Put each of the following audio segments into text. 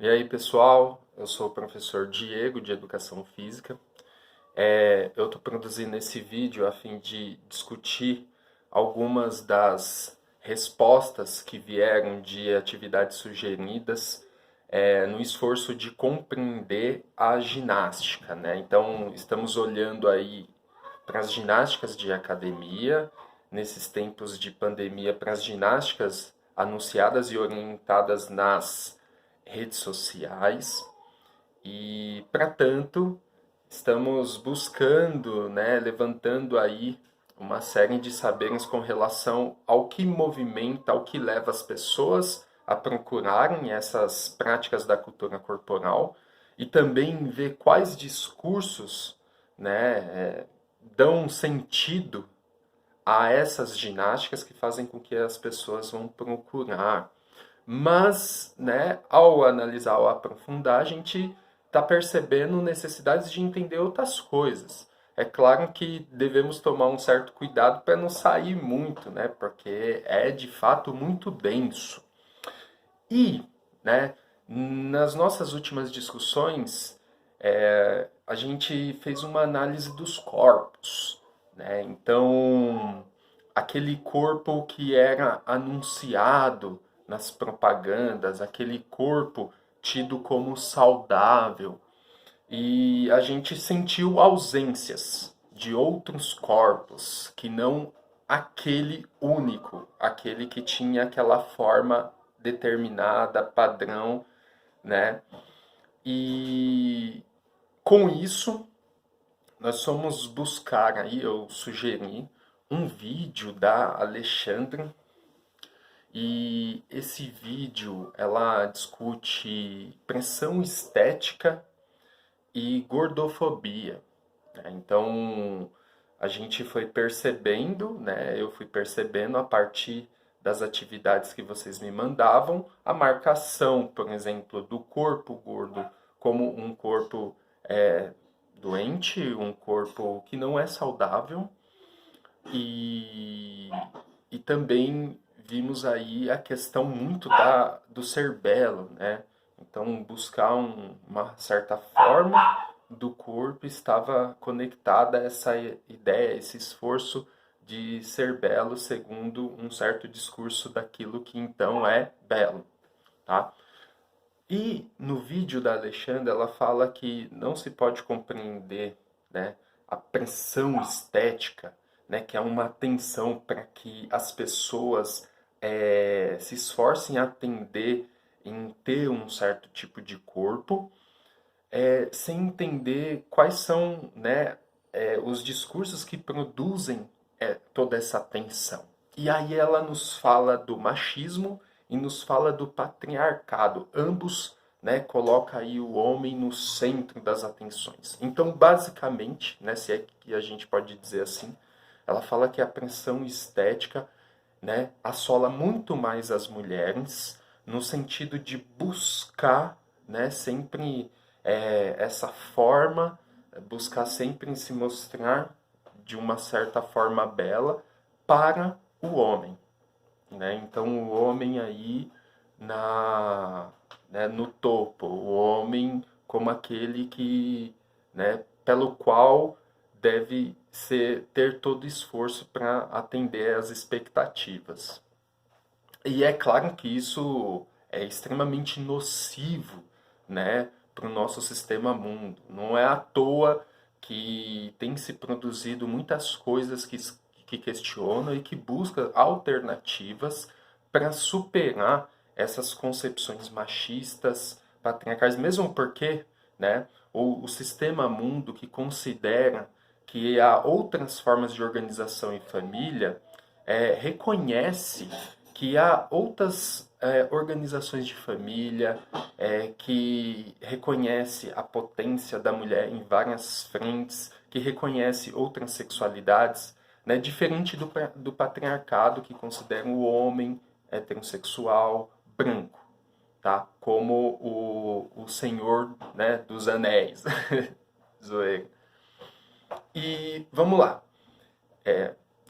E aí, pessoal, eu sou o professor Diego, de Educação Física. Eu estou produzindo esse vídeo a fim de discutir algumas das respostas que vieram de atividades sugeridas no esforço de compreender a ginástica, né? Então, estamos olhando aí para as ginásticas de academia, nesses tempos de pandemia, para as ginásticas anunciadas e orientadas nas redes sociais e, para tanto, estamos buscando, né, levantando aí uma série de saberes com relação ao que movimenta, ao que leva as pessoas a procurarem essas práticas da cultura corporal e também ver quais discursos, né, dão sentido a essas ginásticas que fazem com que as pessoas vão procurar. Mas, né, ao analisar, ao aprofundar, a gente está percebendo necessidades de entender outras coisas. É claro que devemos tomar um certo cuidado para não sair muito, né, porque é de fato muito denso. E, né, nas nossas últimas discussões, a gente fez uma análise dos corpos, né? Então, aquele corpo que era anunciado nas propagandas, aquele corpo tido como saudável, e a gente sentiu ausências de outros corpos que não aquele único, aquele que tinha aquela forma determinada, padrão, né? E com isso, nós fomos buscar aí, eu sugeri um vídeo da Alexandra e esse vídeo ela discute pressão estética e gordofobia, né? Então a gente foi percebendo, né? Eu fui percebendo a partir das atividades que vocês me mandavam, a marcação, por exemplo, do corpo gordo como um corpo doente, um corpo que não é saudável, e, e também vimos aí a questão muito do ser belo, né? Então, buscar uma certa forma do corpo estava conectada a essa ideia, esse esforço de ser belo segundo um certo discurso daquilo que então é belo, tá? E no vídeo da Alexandra, ela fala que não se pode compreender, né, a pressão estética, né, que é uma tensão para que as pessoas se esforcem a atender em ter um certo tipo de corpo, sem entender quais são, né, os discursos que produzem toda essa tensão. E aí ela nos fala do machismo e nos fala do patriarcado. Ambos, né, coloca aí o homem no centro das atenções. Então, basicamente, né, se é que a gente pode dizer assim, ela fala que a pressão estética, né, assola muito mais as mulheres no sentido de buscar, né, sempre essa forma, buscar sempre se mostrar de uma certa forma bela para o homem, né? Então o homem aí no topo, o homem como aquele que, né, pelo qual deve ter todo esforço para atender às expectativas. E é claro que isso é extremamente nocivo, né, para o nosso sistema mundo. Não é à toa que tem se produzido muitas coisas que questionam e que buscam alternativas para superar essas concepções machistas, patriarcais, mesmo porque, né, o sistema mundo que considera que há outras formas de organização em família reconhece que há outras organizações de família que reconhece a potência da mulher em várias frentes, que reconhece outras sexualidades, né, diferente do patriarcado que considera o homem heterossexual branco, tá? Como o Senhor, né, dos Anéis. Zoeira. E vamos lá.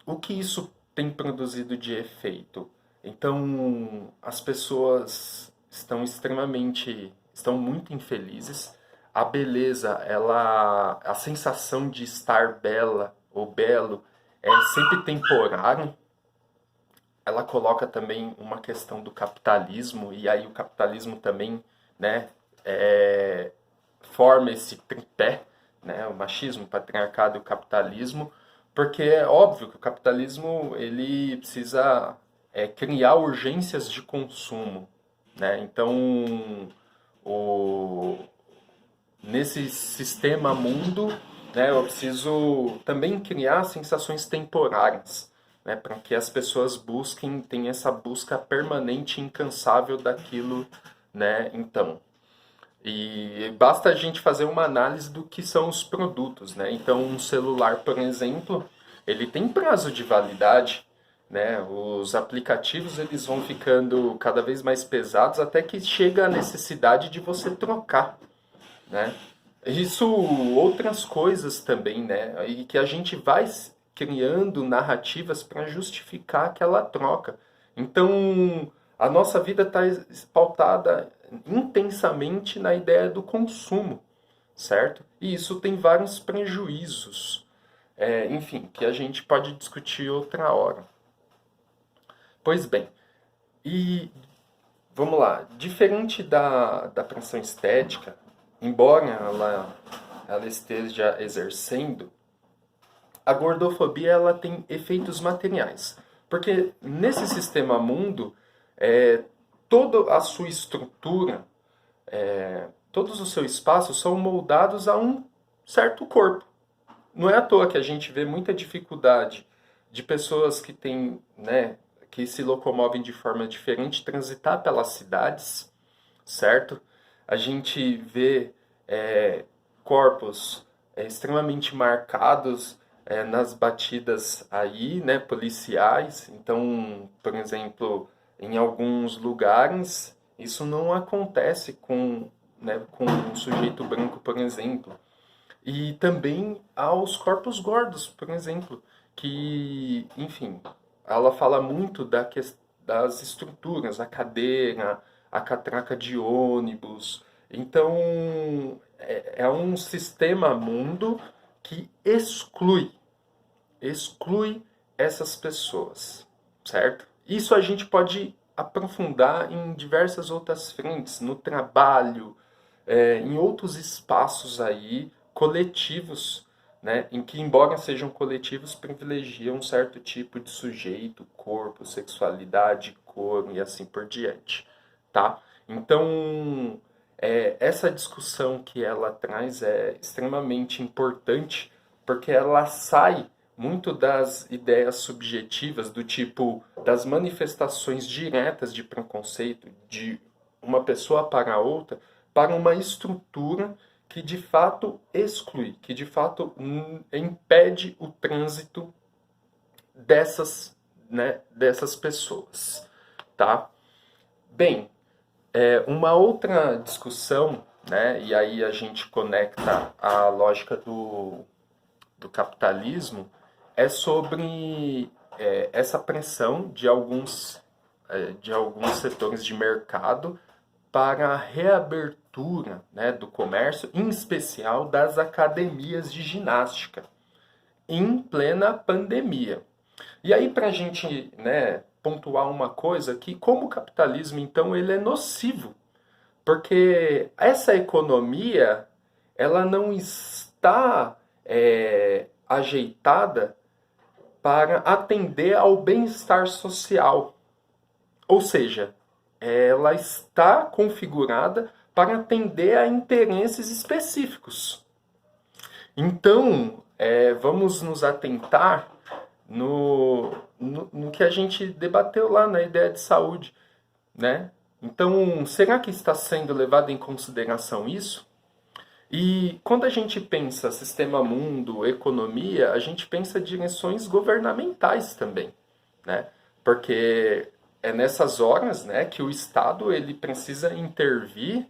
O que isso tem produzido de efeito? Então, as pessoas estão extremamente estão muito infelizes. A beleza, a sensação de estar bela ou belo é sempre temporário. Ela coloca também uma questão do capitalismo, e aí o capitalismo também, né, forma esse tripé, né, o machismo, o patriarcado e o capitalismo, porque é óbvio que o capitalismo ele precisa criar urgências de consumo, né? Então, o, nesse sistema mundo, né, eu preciso também criar sensações temporárias, né, para que as pessoas busquem, tenham essa busca permanente e incansável daquilo, né, então. E basta a gente fazer uma análise do que são os produtos, né? Então, um celular, por exemplo, ele tem prazo de validade, né? Os aplicativos eles vão ficando cada vez mais pesados até que chega a necessidade de você trocar, né? Isso, outras coisas também, né? E que a gente vai criando narrativas para justificar aquela troca. Então, a nossa vida está pautada intensamente na ideia do consumo, certo? E isso tem vários prejuízos, enfim, que a gente pode discutir outra hora. Pois bem, e vamos lá, diferente da pressão estética, embora ela esteja exercendo, a gordofobia ela tem efeitos materiais. Porque nesse sistema mundo, toda a sua estrutura, todos os seus espaços são moldados a um certo corpo. Não é à toa que a gente vê muita dificuldade de pessoas que têm, né, que se locomovem de forma diferente transitar pelas cidades, certo? A gente vê corpos extremamente marcados nas batidas aí, né, policiais. Então, por exemplo, em alguns lugares isso não acontece com, né, com um sujeito branco, por exemplo. E também aos corpos gordos, por exemplo, que, enfim, ela fala muito das estruturas, a cadeira, a catraca de ônibus. Então, é um sistema mundo que exclui essas pessoas, certo? Isso a gente pode aprofundar em diversas outras frentes, no trabalho, em outros espaços aí coletivos, né, em que, embora sejam coletivos, privilegiam um certo tipo de sujeito, corpo, sexualidade, cor e assim por diante, tá? Então, essa discussão que ela traz é extremamente importante porque ela sai muito das ideias subjetivas do tipo das manifestações diretas de preconceito de uma pessoa para outra para uma estrutura que de fato exclui, que de fato impede o trânsito dessas, né, dessas pessoas, tá? Bem, uma outra discussão, né, e aí a gente conecta a lógica do capitalismo, é sobre essa pressão de alguns setores de mercado para a reabertura, né, do comércio, em especial das academias de ginástica, em plena pandemia. E aí, para a gente, né, pontuar uma coisa, que como o capitalismo, então, ele é nocivo, porque essa economia, ela não está ajeitada para atender ao bem-estar social. Ou seja, ela está configurada para atender a interesses específicos. Então, vamos nos atentar no que a gente debateu lá na ideia de saúde, né? Então, será que está sendo levado em consideração isso? E quando a gente pensa sistema mundo, economia, a gente pensa direções governamentais também, né? Porque é nessas horas, né, que o Estado ele precisa intervir,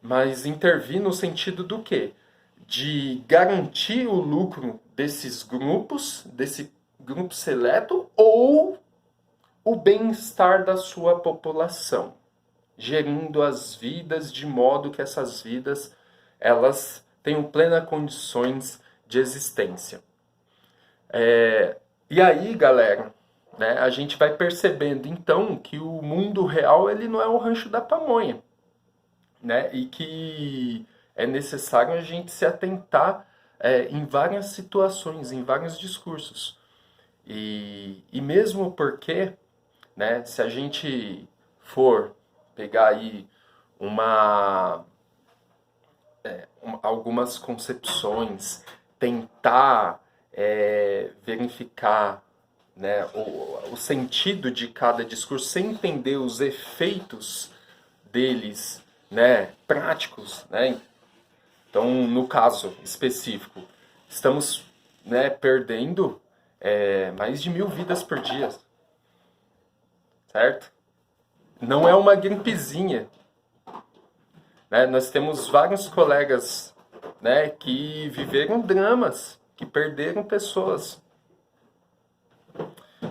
mas intervir no sentido do quê? De garantir o lucro desses grupos, desse grupo seleto, ou o bem-estar da sua população, gerindo as vidas de modo que essas vidas elas tenham plenas condições de existência. E aí, galera, né, a gente vai percebendo então que o mundo real ele não é o rancho da pamonha, né, e que é necessário a gente se atentar em várias situações, em vários discursos. E mesmo porque, né, se a gente for pegar aí uma, algumas concepções, tentar verificar, né, o sentido de cada discurso, sem entender os efeitos deles, né, práticos, né? Então, no caso específico, estamos, né, perdendo mais de 1.000 vidas por dia, certo? Não é uma gripezinha, né? Nós temos vários colegas, né, que viveram dramas, que perderam pessoas.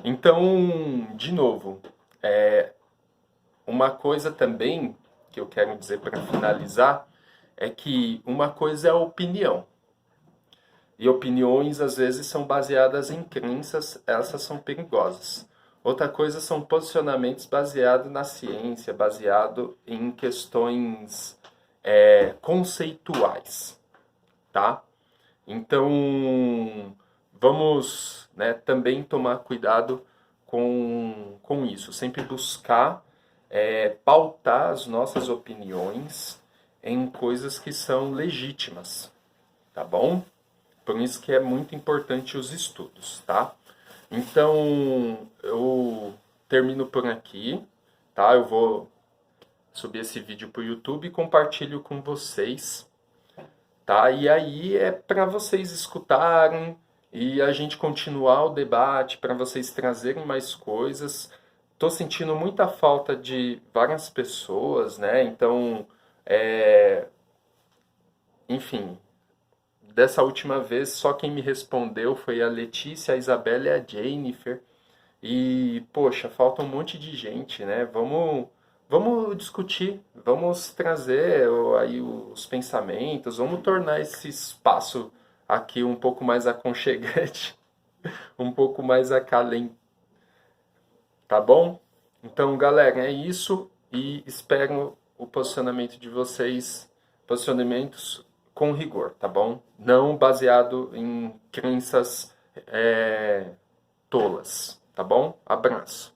Então, de novo, uma coisa também que eu quero dizer para finalizar é que uma coisa é a opinião. E opiniões às vezes são baseadas em crenças, essas são perigosas. Outra coisa são posicionamentos baseados na ciência, baseado em questões conceituais, tá? Então, vamos, né, também tomar cuidado com isso, sempre buscar pautar as nossas opiniões em coisas que são legítimas, tá bom? Por isso que é muito importante os estudos, tá? Então, eu termino por aqui, tá? Eu vou subir esse vídeo para o YouTube e compartilho com vocês, tá? E aí é para vocês escutarem e a gente continuar o debate, para vocês trazerem mais coisas. Tô sentindo muita falta de várias pessoas, né? Então, enfim, dessa última vez só quem me respondeu foi a Letícia, a Isabela e a Jennifer. E, poxa, falta um monte de gente, né? Vamos discutir, vamos trazer aí os pensamentos, vamos tornar esse espaço aqui um pouco mais aconchegante, um pouco mais acalente, tá bom? Então, galera, é isso e espero o posicionamento de vocês, posicionamentos com rigor, tá bom? Não baseado em crenças tolas, tá bom? Abraço.